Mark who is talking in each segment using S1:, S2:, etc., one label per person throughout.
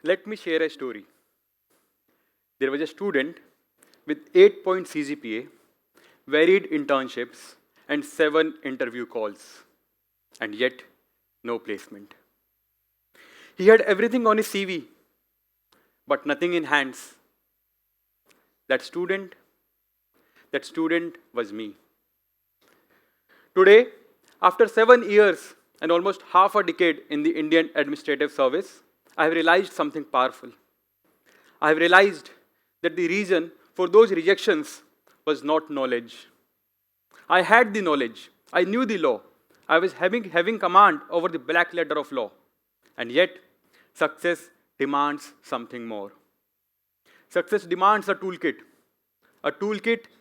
S1: Let me share a story. There was a student with 8-point CGPA, varied internships, and 7 interview calls, and yet no placement. He had everything on his CV, but nothing in hands. That student was me. Today, after 7 years and almost half a decade in the Indian administrative service, I have realized something powerful. I have realized that the reason for those rejections was not knowledge. I had the knowledge. I knew the law. I was having command over the black letter of law. And yet, success demands something more. Success demands a toolkit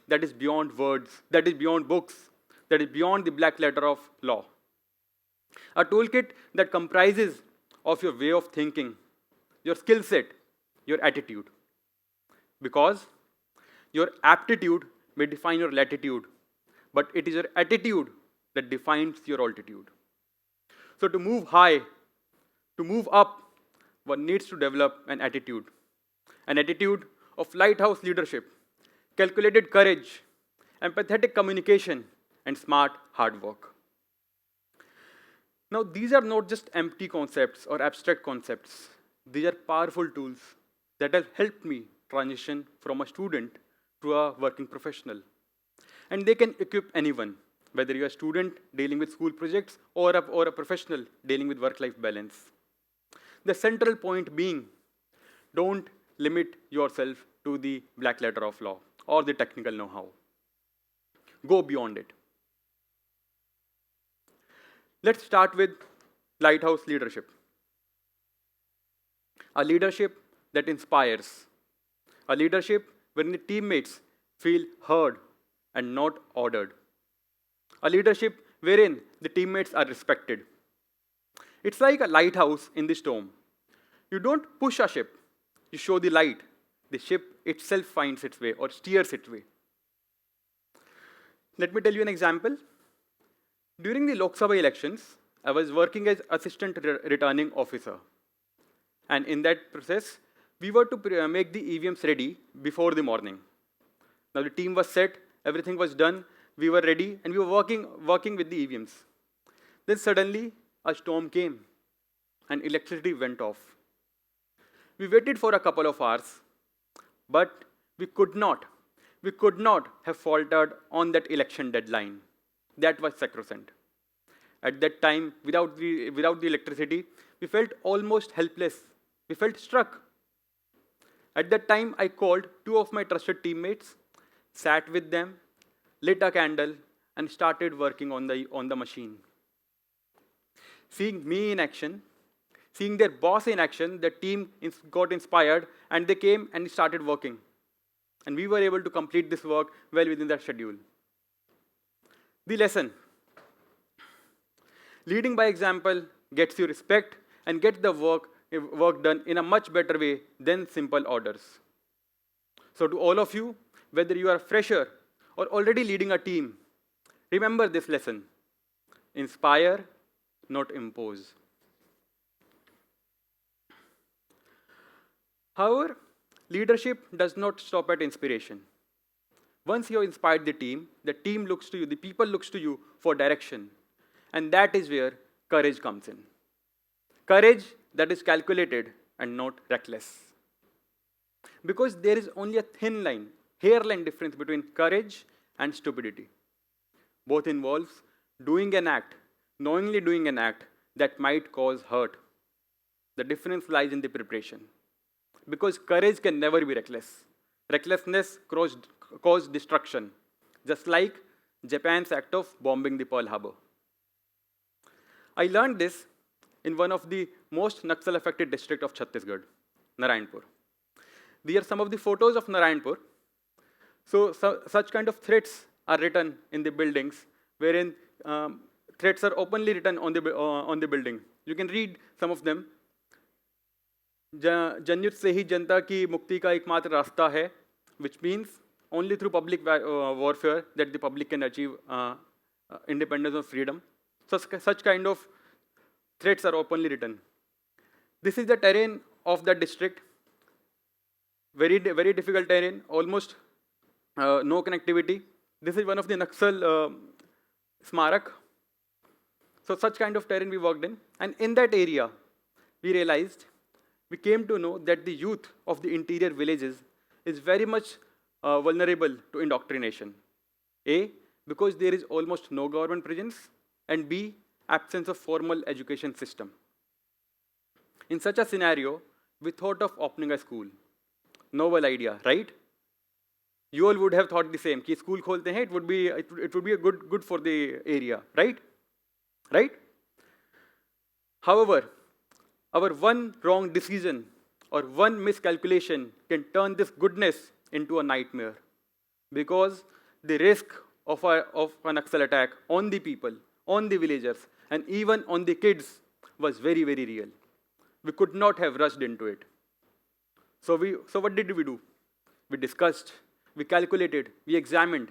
S1: that is beyond words, that is beyond books, that is beyond the black letter of law. A toolkit that comprises of your way of thinking, your skill set, your attitude. Because your aptitude may define your latitude, but it is your attitude that defines your altitude. So to move high, to move up, one needs to develop an attitude of lighthouse leadership, calculated courage, empathetic communication, and smart hard work. Now, these are not just empty concepts or abstract concepts. These are powerful tools that have helped me transition from a student to a working professional. And they can equip anyone, whether you're a student dealing with school projects or a professional dealing with work-life balance. The central point being, don't limit yourself to the black letter of law or the technical know-how. Go beyond it. Let's start with Lighthouse leadership. A leadership that inspires. A leadership wherein the teammates feel heard and not ordered. A leadership wherein the teammates are respected. It's like a lighthouse in the storm. You don't push a ship, you show the light. The ship itself finds its way or steers its way. Let me tell you an example. During the Lok Sabha elections, I was working as assistant returning officer. And in that process, we were to make the EVMs ready before the morning. Now the team was set, everything was done, we were ready, and we were working with the EVMs. Then suddenly, a storm came, and electricity went off. We waited for a couple of hours, but we could not have faltered on that election deadline. That was sacrosanct. At that time, without the electricity, we felt almost helpless. We felt struck. At that time, I called 2 of my trusted teammates, sat with them, lit a candle, and started working on the machine. Seeing me in action, seeing their boss in action, the team got inspired, and they came and started working. And we were able to complete this work well within that schedule. The lesson. Leading by example gets you respect and gets the work done in a much better way than simple orders. So to all of you, whether you are a fresher or already leading a team, remember this lesson. Inspire, not impose. However, leadership does not stop at inspiration. Once you have inspired the team looks to you, the people looks to you for direction. And that is where courage comes in. Courage that is calculated and not reckless. Because there is only a thin line, hairline difference between courage and stupidity. Both involves doing an act, knowingly doing an act that might cause hurt. The difference lies in the preparation. Because courage can never be reckless. Recklessness caused destruction, just like Japan's act of bombing the Pearl Harbor. I learned this in one of the most Naxal-affected districts of Chhattisgarh, Narayanpur. These are some of the photos of Narayanpur. So such kind of threats are written in the buildings, wherein threats are openly written on the building. You can read some of them. जनयुद्ध से ही जनता की मुक्ति का एकमात्र रास्ता है, which means only through public warfare that the public can achieve independence or freedom. So such kind of threats are openly written. This is the terrain of that district. Very difficult terrain, almost no connectivity. This is one of the Naxal Smarak. So such kind of terrain we worked in. And in that area, we came to know that the youth of the interior villages is very much vulnerable to indoctrination. A, because there is almost no government presence, and B, absence of formal education system. In such a scenario, we thought of opening a school. Novel idea, right? You all would have thought the same. Ki school kholte hain, it would be a good for the area, right? Right? However, our one wrong decision or one miscalculation can turn this goodness into a nightmare, because the risk of an Naxal attack on the people, on the villagers, and even on the kids was very real. We could not have rushed into it. So what did we do? We discussed, we calculated, we examined,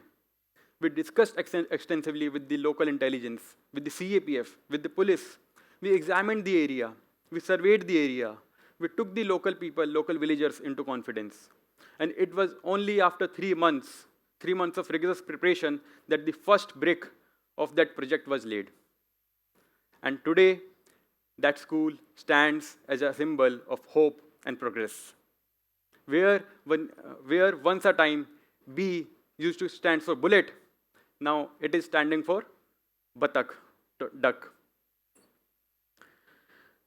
S1: we discussed extensively with the local intelligence, with the CAPF, with the police. We examined the area, we surveyed the area, we took the local people, local villagers into confidence. And it was only after 3 months of rigorous preparation, that the first brick of that project was laid. And today, that school stands as a symbol of hope and progress. Where once a time B used to stand for bullet, now it is standing for batak, duck.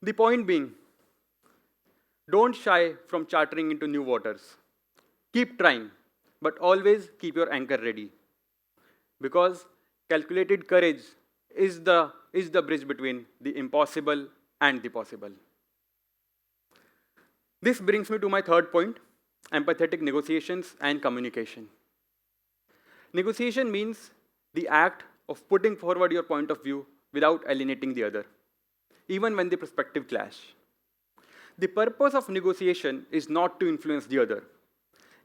S1: The point being, don't shy from chartering into new waters. Keep trying, but always keep your anchor ready. Because calculated courage is the bridge between the impossible and the possible. This brings me to my third point, empathetic negotiations and communication. Negotiation means the act of putting forward your point of view without alienating the other, even when the perspective clash. The purpose of negotiation is not to influence the other.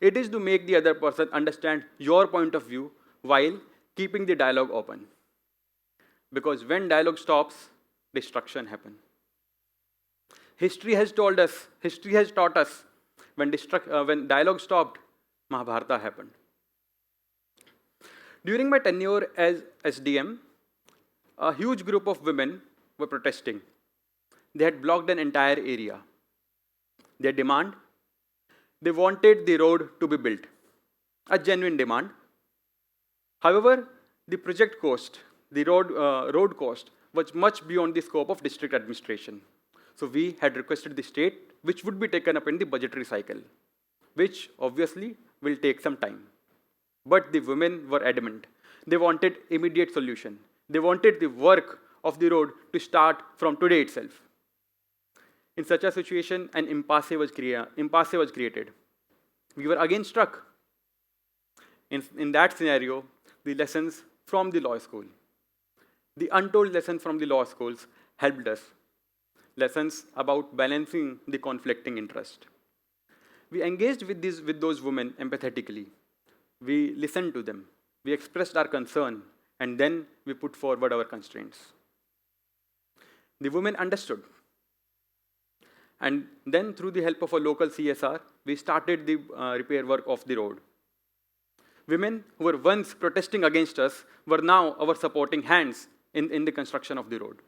S1: It is to make the other person understand your point of view while keeping the dialogue open. Because when dialogue stops, destruction happens. History has taught us, when dialogue stopped, Mahabharata happened. During my tenure as SDM, a huge group of women were protesting. They had blocked an entire area. Their demand, they wanted the road to be built. A genuine demand. However, the project cost, the road cost, was much beyond the scope of district administration. So we had requested the state, which would be taken up in the budgetary cycle, which obviously will take some time. But the women were adamant. They wanted immediate solution. They wanted the work of the road to start from today itself. In such a situation, an impasse was created. We were again struck. In that scenario, the lessons from the law school, the untold lessons from the law schools helped us. Lessons about balancing the conflicting interest. We engaged with those women empathetically. We listened to them. We expressed our concern, and then we put forward our constraints. The women understood. And then, through the help of a local CSR, we started the repair work of the road. Women who were once protesting against us were now our supporting hands in the construction of the road.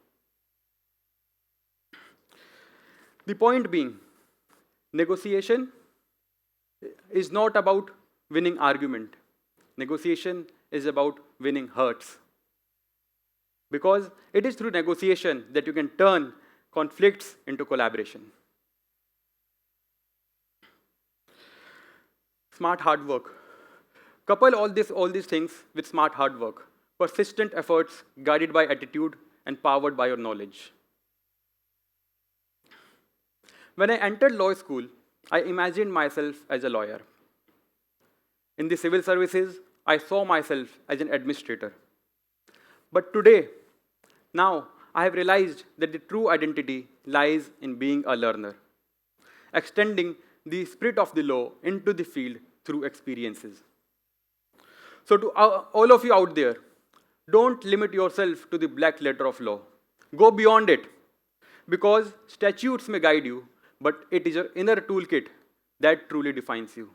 S1: The point being, negotiation is not about winning argument. Negotiation is about winning hearts. Because it is through negotiation that you can turn conflicts into collaboration. Smart hard work. Couple all these things with smart hard work. Persistent efforts guided by attitude and powered by your knowledge. When I entered law school, I imagined myself as a lawyer. In the civil services, I saw myself as an administrator. But today, now, I have realized that the true identity lies in being a learner, extending the spirit of the law into the field through experiences. So to all of you out there, don't limit yourself to the black letter of law. Go beyond it, because statutes may guide you, but it is your inner toolkit that truly defines you.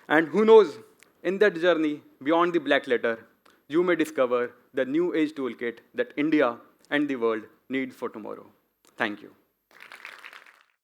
S1: And who knows, in that journey beyond the black letter, you may discover the new age toolkit that India and the world need for tomorrow. Thank you.